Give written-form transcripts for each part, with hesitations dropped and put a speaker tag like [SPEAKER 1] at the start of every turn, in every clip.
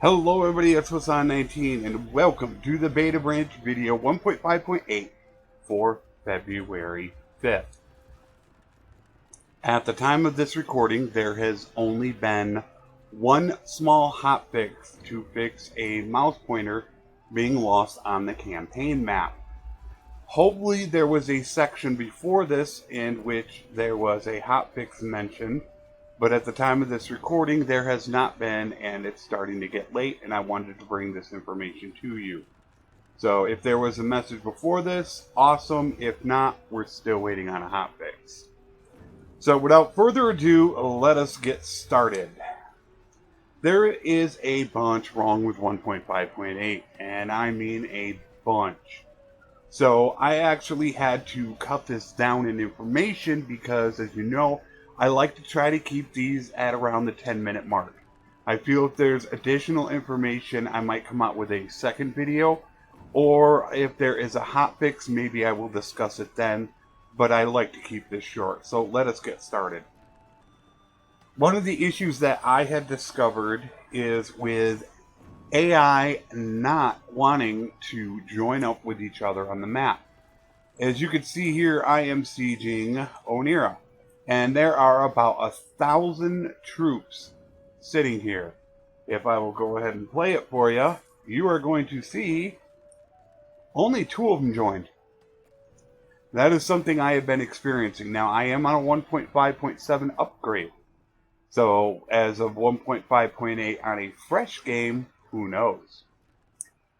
[SPEAKER 1] Hello everybody, it's Flesson19 and welcome to the beta branch video 1.5.8 for February 5th. At the time of this recording, there has only been one small hotfix to fix a mouse pointer being lost on the campaign map. Hopefully there was a section before this in which there was a hotfix mentioned, but at the time of this recording, there has not been, and it's starting to get late, and I wanted to bring this information to you. So if there was a message before this, awesome. If not, we're still waiting on a hotfix. So without further ado, let us get started. There is a bunch wrong with 1.5.8, and I mean a bunch. So I actually had to cut this down in information because, as you know, I like to try to keep these at around the 10-minute mark. I feel if there's additional information, I might come out with a second video, or if there is a hotfix, maybe I will discuss it then, but I like to keep this short. So let us get started. One of the issues that I had discovered is with AI not wanting to join up with each other on the map. As you can see here, I am sieging Onira, and there are about 1,000 troops sitting here. If I will go ahead and play it for you, you are going to see only 2 of them joined. That is something I have been experiencing. Now, I am on a 1.5.7 upgrade. So, as of 1.5.8 on a fresh game, who knows?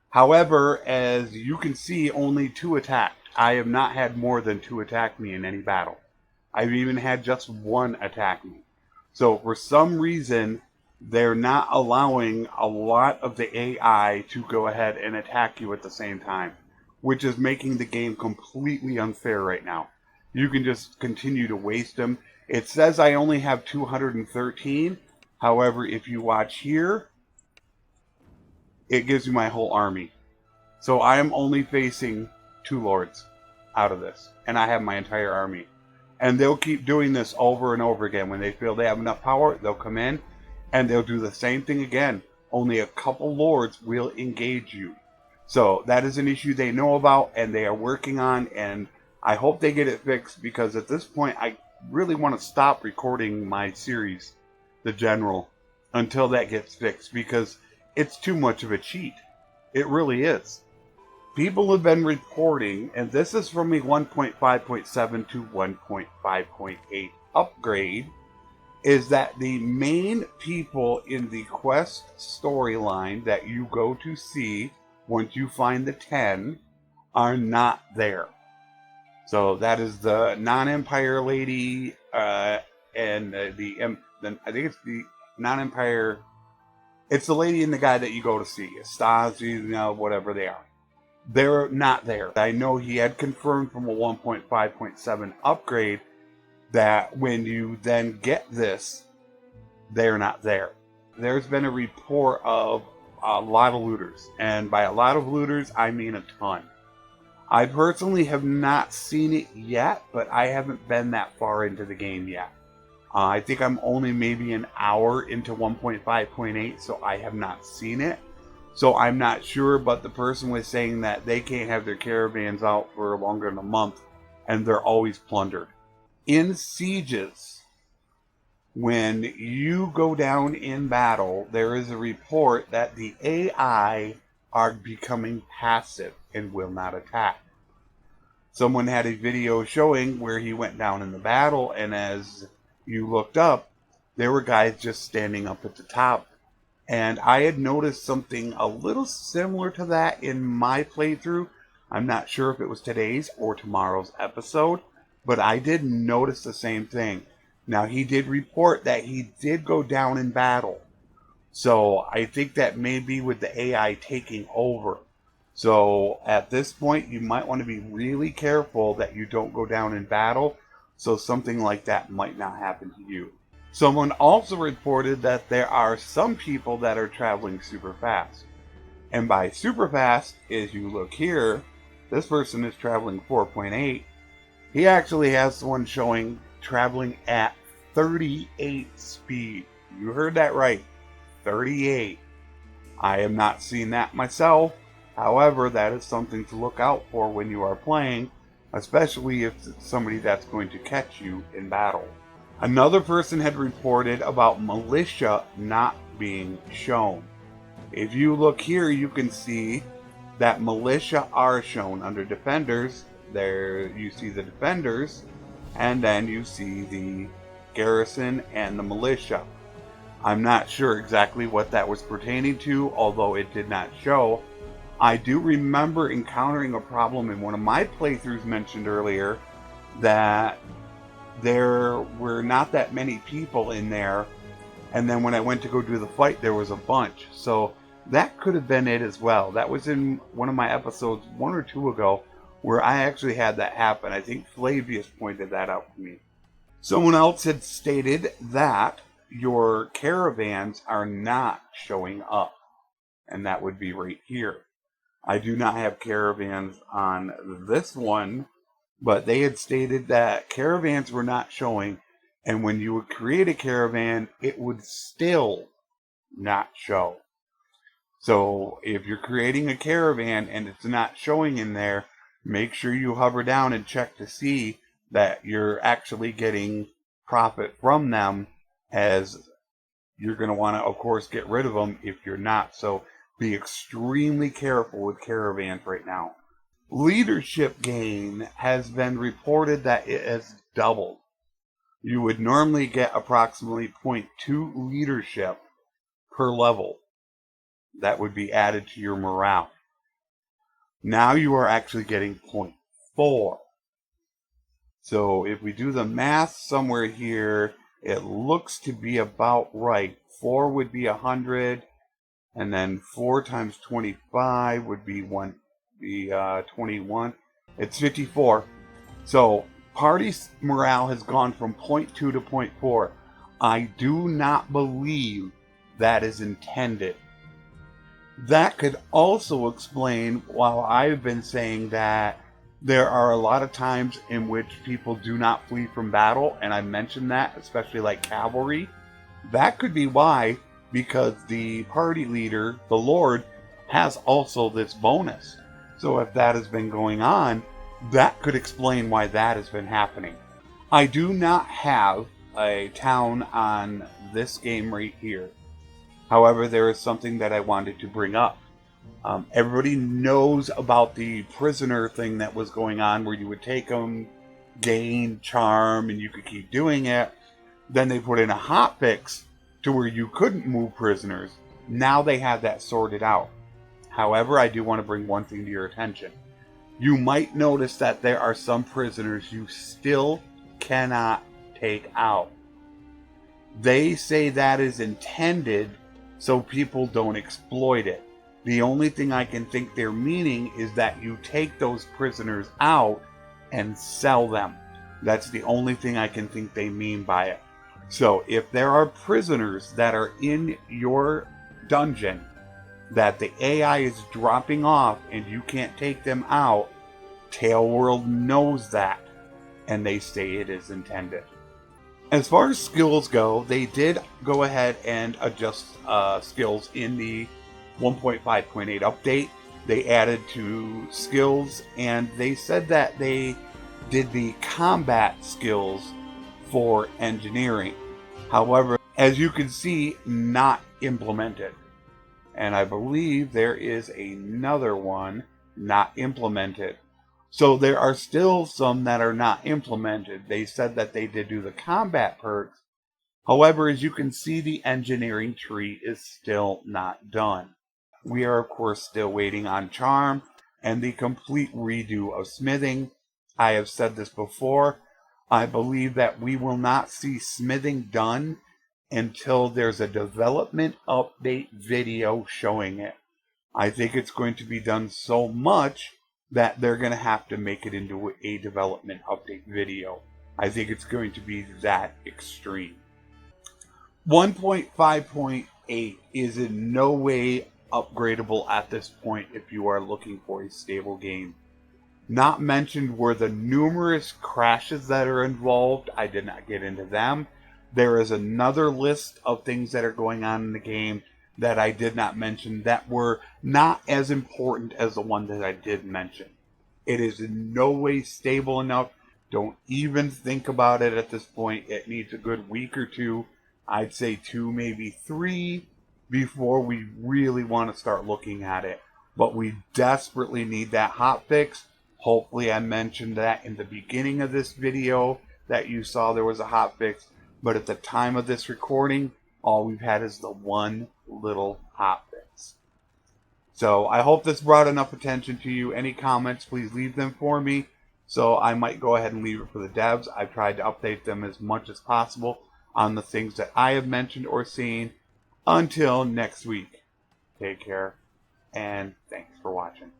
[SPEAKER 1] However, as you can see, only 2 attacked. I have not had more than 2 attack me in any battle. I've even had just 1 attack me. So for some reason, they're not allowing a lot of the AI to go ahead and attack you at the same time, which is making the game completely unfair right now. You can just continue to waste them. It says I only have 213. However, if you watch here, it gives you my whole army. So I am only facing 2 lords out of this, and I have my entire army. And they'll keep doing this over and over again. When they feel they have enough power, they'll come in, and they'll do the same thing again. Only a couple lords will engage you. So that is an issue they know about, and they are working on, and I hope they get it fixed, because at this point, I really want to stop recording my series, The General, until that gets fixed, because it's too much of a cheat. It really is. People have been reporting, and this is from a 1.5.7 to 1.5.8 upgrade, is that the main people in the quest storyline that you go to see once you find the 10 are not there. So that is the non-Empire lady, and I think it's the non-Empire. It's the lady and the guy that you go to see, Stasi, whatever they are. They're not there. I know he had confirmed from a 1.5.7 upgrade that when you then get this, they're not there. There's been a report of a lot of looters, and by a lot of looters, I mean a ton. I personally have not seen it yet, but I haven't been that far into the game yet. I think I'm only maybe an hour into 1.5.8, so I have not seen it. So I'm not sure, but the person was saying that they can't have their caravans out for longer than a month, and they're always plundered. In sieges, when you go down in battle, there is a report that the AI are becoming passive and will not attack. Someone had a video showing where he went down in the battle, and as you looked up, there were guys just standing up at the top. And I had noticed something a little similar to that in my playthrough. I'm not sure if it was today's or tomorrow's episode, but I did notice the same thing. Now, he did report that he did go down in battle. So I think that may be with the AI taking over. So at this point, you might want to be really careful that you don't go down in battle, so something like that might not happen to you. Someone also reported that there are some people that are traveling super fast. And by super fast, as you look here, this person is traveling 4.8. He actually has one showing traveling at 38 speed. You heard that right, 38. I am not seeing that myself. However, that is something to look out for when you are playing, especially if it's somebody that's going to catch you in battle. Another person had reported about militia not being shown. If you look here, you can see that militia are shown under defenders. There you see the defenders, and then you see the garrison and the militia. I'm not sure exactly what that was pertaining to, although it did not show. I do remember encountering a problem in one of my playthroughs mentioned earlier that there were not that many people in there, and then when I went to go do the fight, there was a bunch. So that could have been it as well. That was in one of my episodes 1 or 2 ago where I actually had that happen. I think Flavius pointed that out to me. Someone else had stated that your caravans are not showing up, and that would be right here. I do not have caravans on this one, but they had stated that caravans were not showing, and when you would create a caravan, it would still not show. So if you're creating a caravan and it's not showing in there, make sure you hover down and check to see that you're actually getting profit from them, as you're going to want to, of course, get rid of them if you're not. So be extremely careful with caravans right now. Leadership gain has been reported that it has doubled. You would normally get approximately 0.2 leadership per level. That would be added to your morale. Now you are actually getting 0.4. So if we do the math somewhere here, it looks to be about right. 4 would be 100, and then 4 times 25 would be 21. It's 54. So party morale has gone from 0.2 to 0.4. I do not believe that is intended. That could also explain why I've been saying that there are a lot of times in which people do not flee from battle, and I mentioned that, especially like cavalry. That could be why, because the party leader, the Lord, has also this bonus. So if that has been going on, that could explain why that has been happening. I do not have a town on this game right here. However, there is something that I wanted to bring up. Everybody knows about the prisoner thing that was going on, where you would take them, gain charm, and you could keep doing it. Then they put in a hotfix to where you couldn't move prisoners. Now they have that sorted out. However, I do want to bring one thing to your attention. You might notice that there are some prisoners you still cannot take out. They say that is intended so people don't exploit it. The only thing I can think they're meaning is that you take those prisoners out and sell them. That's the only thing I can think they mean by it. So if there are prisoners that are in your dungeon that the AI is dropping off and you can't take them out, Tailworld knows that, and they say it is intended. As far as skills go, they did go ahead and adjust skills in the 1.5.8 update. They added 2 skills, and they said that they did the combat skills for engineering. However, as you can see, not implemented. And I believe there is another one not implemented. So there are still some that are not implemented. They said that they did do the combat perks. However, as you can see, the engineering tree is still not done. We are, of course, still waiting on charm and the complete redo of smithing. I have said this before. I believe that we will not see smithing done until there's a development update video showing it. I think it's going to be done so much that they're going to have to make it into a development update video. I think it's going to be that extreme. 1.5.8 is in no way upgradable at this point if you are looking for a stable game. Not mentioned were the numerous crashes that are involved. I did not get into them. There is another list of things that are going on in the game that I did not mention that were not as important as the one that I did mention. It is in no way stable enough. Don't even think about it at this point. It needs a good week or two. I'd say 2, maybe 3, before we really want to start looking at it. But we desperately need that hot fix. Hopefully I mentioned that in the beginning of this video that you saw there was a hot fix. But at the time of this recording, all we've had is the one little hot fix. So I hope this brought enough attention to you. Any comments, please leave them for me. So I might go ahead and leave it for the devs. I've tried to update them as much as possible on the things that I have mentioned or seen. Until next week, take care and thanks for watching.